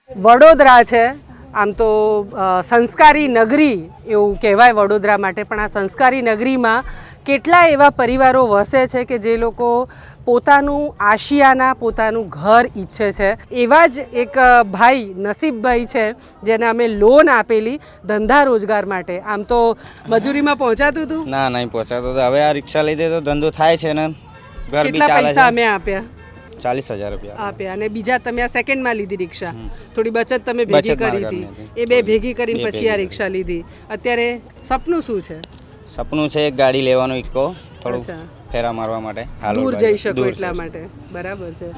વડોદરા છે આમ તો સંસ્કારી નગરી એવું કહેવાય વડોદરા માટે, પણ આ સંસ્કારી નગરીમાં કેટલા એવા પરિવારો વસે છે કે જે લોકો પોતાનું આશિયાના પોતાનું ઘર ઈચ્છે છે. એવા જ એક ભાઈ નસીબભાઈ છે જેને અમે લોન આપેલી ધંધા રોજગાર માટે. આમ તો મજૂરીમાં પહોંચાતું હતું? ના, નહીં પહોંચાતું. હવે આ રિક્ષા લીધે તો ધંધો થાય છે ને, ઘર બી કેટલા ચાલે છે. પૈસા અમે આપ્યા? 40,000 રૂપિયા આપ્યા. અને બીજા તમે આ સેકન્ડમાં લીધી રિક્ષા, થોડી બચત તમે ભેગી કરી હતી, એ બે ભેગી કરીને પછી આ રિક્ષા લીધી. અત્યારે સપનું શું છે? સપનું છે એક ગાડી લેવાનું, ઇકો, થોડું ફેરા મારવા માટે, દૂર જઈ શકો એટલા માટે. બરાબર છે.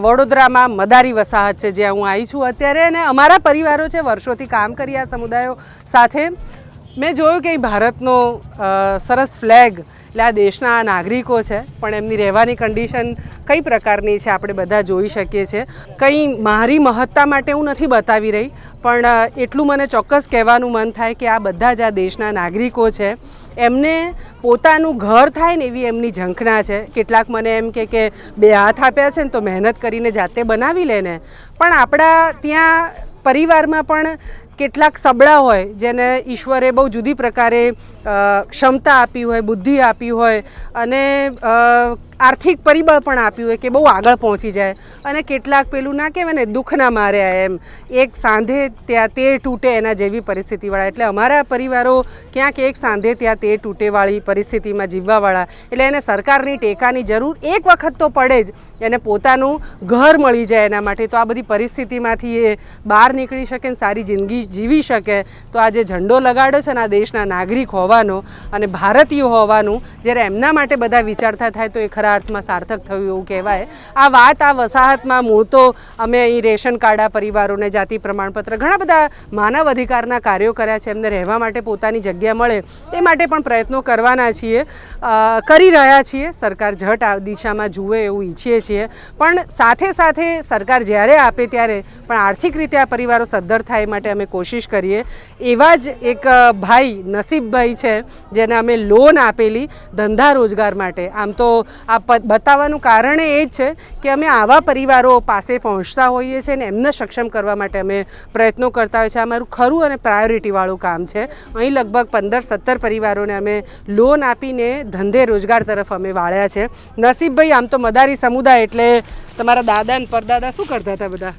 વડોદરામાં મદારી વસાહત છે જ્યાં હું આવી છું અત્યારે, અને અમારા પરિવારો છે વર્ષોથી કામ કરી આ સમુદાયો સાથે. મેં જોયું કે ભારતનો સરસ ફ્લેગ, એટલે આ દેશના નાગરિકો છે, પણ એમની રહેવાની કન્ડિશન કઈ પ્રકારની છે આપણે બધા જોઈ શકીએ છીએ. કંઈ મારી મહત્તા માટે હું નથી બતાવી રહી, પણ એટલું મને ચોક્કસ કહેવાનું મન થાય કે આ બધા જ આ દેશના નાગરિકો છે, એમને પોતાનું ઘર થાય ને એવી એમની ઝંખના છે. કેટલાક મને એમ કે બે હાથ આપ્યા છે ને તો મહેનત કરીને જાતે બનાવી લે ને, પણ આપણા ત્યાં પરિવારમાં પણ કેટલાક સબળા હોય જેને ઈશ્વરે બહુ જુદી પ્રકારે ક્ષમતા આપી હોય, બુદ્ધિ આપી હોય અને આર્થિક પરિબળ પણ આપ્યું હોય કે બહુ આગળ પહોંચી જાય. અને કેટલાક પેલું ના કહેવાય ને, દુઃખના માર્યા એમ, એક સાંધે ત્યાં તે તૂટે એના જેવી પરિસ્થિતિવાળા. એટલે અમારા પરિવારો ક્યાંક એક સાંધે ત્યાં તે તૂટેવાળી પરિસ્થિતિમાં જીવવાવાળા. એટલે એને સરકારની ટેકાની જરૂર એક વખત તો પડે જ, એને પોતાનું ઘર મળી જાય એના માટે. તો આ બધી પરિસ્થિતિમાંથી એ બહાર નીકળી શકે ને સારી જિંદગી જીવી શકે. તો આ જે ઝંડો લગાડ્યો છે ને આ દેશના નાગરિક હોવાનો અને ભારતીય હોવાનું, જ્યારે એમના માટે બધા વિચારતા થાય તો એ ખરા અર્થમાં સાર્થક થયું એવું કહેવાય. આ વાત આ વસાહતમાં મૂળ તો અમે અહીં રેશન કાર્ડ આ પરિવારોને, જાતિ પ્રમાણપત્ર, ઘણા બધા માનવ અધિકારના કાર્યો કર્યા છે. એમને રહેવા માટે પોતાની જગ્યા મળે એ માટે પણ પ્રયત્નો કરવાના છીએ, કરી રહ્યા છીએ. સરકાર ઝટ આ દિશામાં જુએ એવું ઈચ્છીએ છીએ, પણ સાથે સાથે સરકાર જ્યારે આપે ત્યારે પણ આર્થિક રીતે આ પરિવારો સદ્ધર થાય એ માટે અમે કોશિશ કરીએ. એવા જ એક ભાઈ નસીબભાઈ છે જેને અમે લોન આપેલી ધંધા રોજગાર માટે. આમ તો આ બતાવવાનું કારણ એ જ છે કે અમે આવા પરિવારો પાસે પહોંચતા હોઈએ છીએ ને એમને સક્ષમ કરવા માટે અમે પ્રયત્નો કરતા હોઈએ છીએ. આ મારું ખરું અને પ્રાયોરિટીવાળું કામ છે. અહીં લગભગ 15-17 પરિવારોને અમે લોન આપીને ધંધે રોજગાર તરફ અમે વાળ્યા છે. નસીબભાઈ, આમ તો મદારી સમુદાય એટલે તમારા દાદા ને પરદાદા શું કરતા હતા? બધા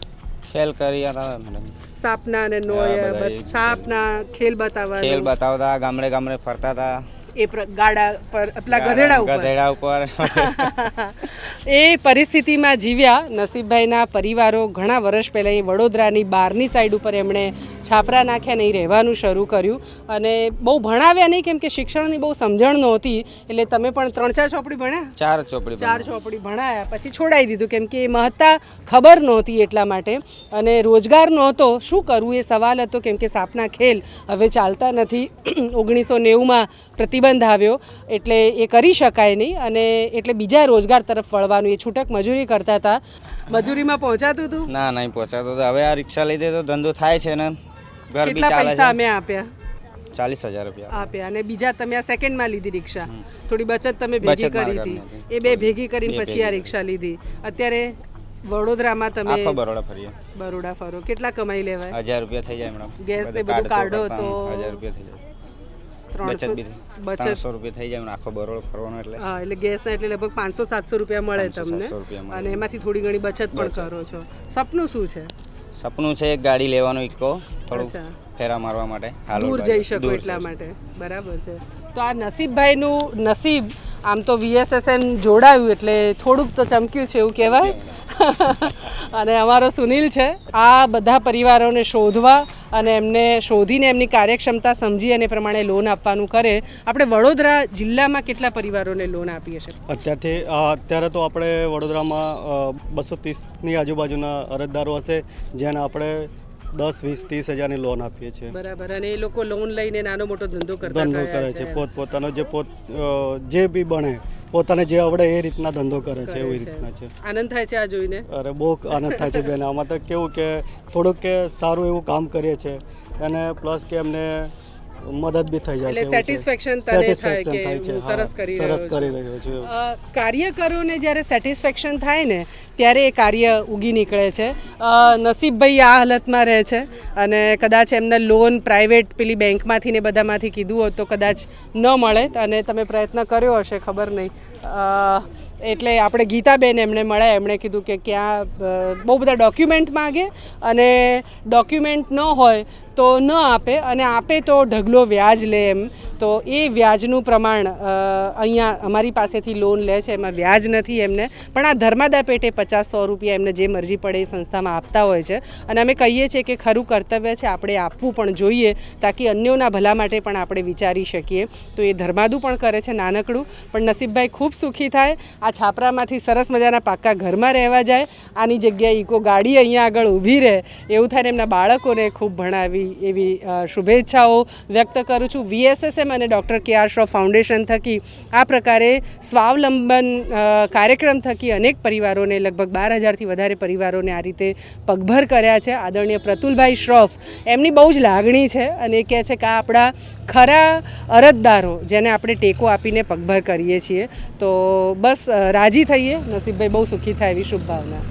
ખેલ કરી હતા મેડમ, સાપના અને નોય, સાપના ખેલ બતાવતા, ગામડે ગામડે ફરતા હતા. એ ગાડા પર, પેલા ગધેડા ઉપર એ પરિસ્થિતિમાં જીવ્યા નસીબભાઈના પરિવારો. ઘણા વર્ષ પહેલાં એ વડોદરાની બહારની સાઈડ ઉપર એમણે છાપરા નાખ્યા ને એ રહેવાનું શરૂ કર્યું. અને બહુ ભણાવ્યા નહીં, કેમ કે શિક્ષણની બહુ સમજણ નહોતી. એટલે તમે પણ 3-4 ચોપડી ભણ્યા? 4 ચોપડી ભણાયા, પછી છોડાવી દીધું કેમ કે એ મહત્તા ખબર નહોતી એટલા માટે. અને રોજગાર નહોતો, શું કરવું એ સવાલ હતો, કેમ કે સાપના ખેલ હવે ચાલતા નથી. 1990માં પ્રતિબંધ આવ્યો એટલે એ કરી શકાય નહીં, અને એટલે બીજા રોજગાર તરફ વળવાનું. એ છૂટક મજૂરી કરતા હતા. મજૂરીમાં પહોંચાતું હતું? ના, નહીં પહોંચાતું. હવે આ રિક્ષા લીધે તો ધંધો થાય છે ને, ઘર બી ચાલે છે. કેટલા પૈસા અમે આપ્યા? 40,000 રૂપિયા આપ્યા. અને બીજા તમે આ સેકન્ડમાં લીધી રિક્ષા, થોડી બચત તમે ભેગી કરી હતી, એ બે ભેગી કરીને પછી આ રિક્ષા લીધી. અત્યારે વડોદરામાં તમે આખો બરોડા ફરીએ. બરોડા ફરો. કેટલા કમાઈ લેવાય? 1000 રૂપિયા થઈ જાય મેડમ. ગેસ ને બધું કાઢો તો 1000 રૂપિયા થઈ જાય. 300 રૂપિયા થઈ જાય આખો બરોડ ફરવાનો. એટલે હા, એટલે ગેસના એટલે લગભગ 500-700 રૂપિયા મળે તમને, અને એમાંથી થોડી ઘણી બચત પણ કરો છો. સપનું શું છે? સપનું છે એક ગાડી લેવાનું, ઇકો, થોડું ફેરા મારવા માટે, દૂર જઈ શકો એટલા માટે. બરાબર છે. તો આ નસીબભાઈનું નસીબ આમ તો VSSM જોડાયું એટલે થોડુંક તો ચમક્યું છે એવું કહેવાય. અને અમારો સુનિલ છે આ બધા પરિવારોને શોધવા અને એમને શોધીને એમની કાર્યક્ષમતા સમજી અને પ્રમાણે લોન આપવાનું કરે. આપણે વડોદરા જિલ્લામાં કેટલા પરિવારોને લોન આપીએ છીએ અત્યારે તો આપણે વડોદરામાં 230ની આજુબાજુના અરજદારો હશે જેને આપણે 10-20-30 હજારની લોન આપીએ છીએ. બરાબર. અને એ લોકો લોન લઈને નાનો મોટો ધંધો કરે છે. પોતપોતાનો જે બી બને પોતાને જે આવડે એ રીતના ધંધો કરે છે એવી રીતના છે. આનંદ થાય છે આ જોઈને. અરે બહુ આનંદ થાય છે બેન. આમાં તો કેવું કે થોડુંક કે સારું એવું કામ કરીએ છીએ અને પ્લસ કે એમને મદદ બી થઈ જાય છે. એટલે સેટિસ્ફેક્શન તને થાય કે હું સરસ કરી રહ્યો છું. કાર્યકરોને જ્યારે સેટિસ્ફેક્શન થાય ને ત્યારે એ કાર્ય ઉગી નીકળે છે. નસીબભાઈ આ હાલતમાં રહે છે અને કદાચ એમને લોન પ્રાઇવેટ પેલી બેંકમાંથી ને બધામાંથી કીધું હોત તો કદાચ ન મળે અને તમે પ્રયત્ન કર્યો હશે ખબર નહીં. એટલે આપણે ગીતાબેન એમને મળ્યા, એમણે કીધું કે ક્યાં બહુ બધા ડોક્યુમેન્ટ માગે અને ડોક્યુમેન્ટ ન હોય તો ન આપે અને આપે તો ઢગલો વ્યાજ લે એમ. તો એ વ્યાજનું પ્રમાણ અહીંયા અમારી પાસેથી લોન લે છે, એમાં વ્યાજ નથી એમને, પણ આ ધર્માદા પેટે 50-100 રૂપિયા એમને જે મરજી પડે એ સંસ્થામાં આપતા હોય છે. અને અમે કહીએ છીએ કે ખરું કર્તવ્ય છે, આપણે આપવું પણ જોઈએ તાકી અન્યોના ભલા માટે પણ આપણે વિચારી શકીએ. તો એ ધર્માદું પણ કરે છે નાનકડું, પણ નસીબભાઈ ખૂબ સુખી થાય. આ છાપરામાંથી સરસ મજાના પાક્કા ઘરમાં રહેવા જાય, આની જગ્યાએ ઇકો ગાડી અહીંયા આગળ ઊભી રહે એવું થાય ને એમના બાળકોને ખૂબ ભણાવી એવી શુભેચ્છાઓ વ્યક્ત કરું છું. VSSM અને ડૉક્ટર KR શ્રોફ ફાઉન્ડેશન થકી આ પ્રકારે સ્વાવલંબન કાર્યક્રમ થકી અનેક પરિવારોને, લગભગ 12,000થી વધારે પરિવારોને આ રીતે પગભર કર્યા છે. આદરણીય પ્રતુલભાઈ શ્રોફ એમની બહુ જ લાગણી છે અને એ કહે છે કે આ આપણા ખરા અરજદારો જેને આપણે ટેકો આપીને પગભર કરીએ છીએ. તો બસ રાજી થઈએ, નસીબભાઈ બહુ સુખી થાય એવી શુભભાવના.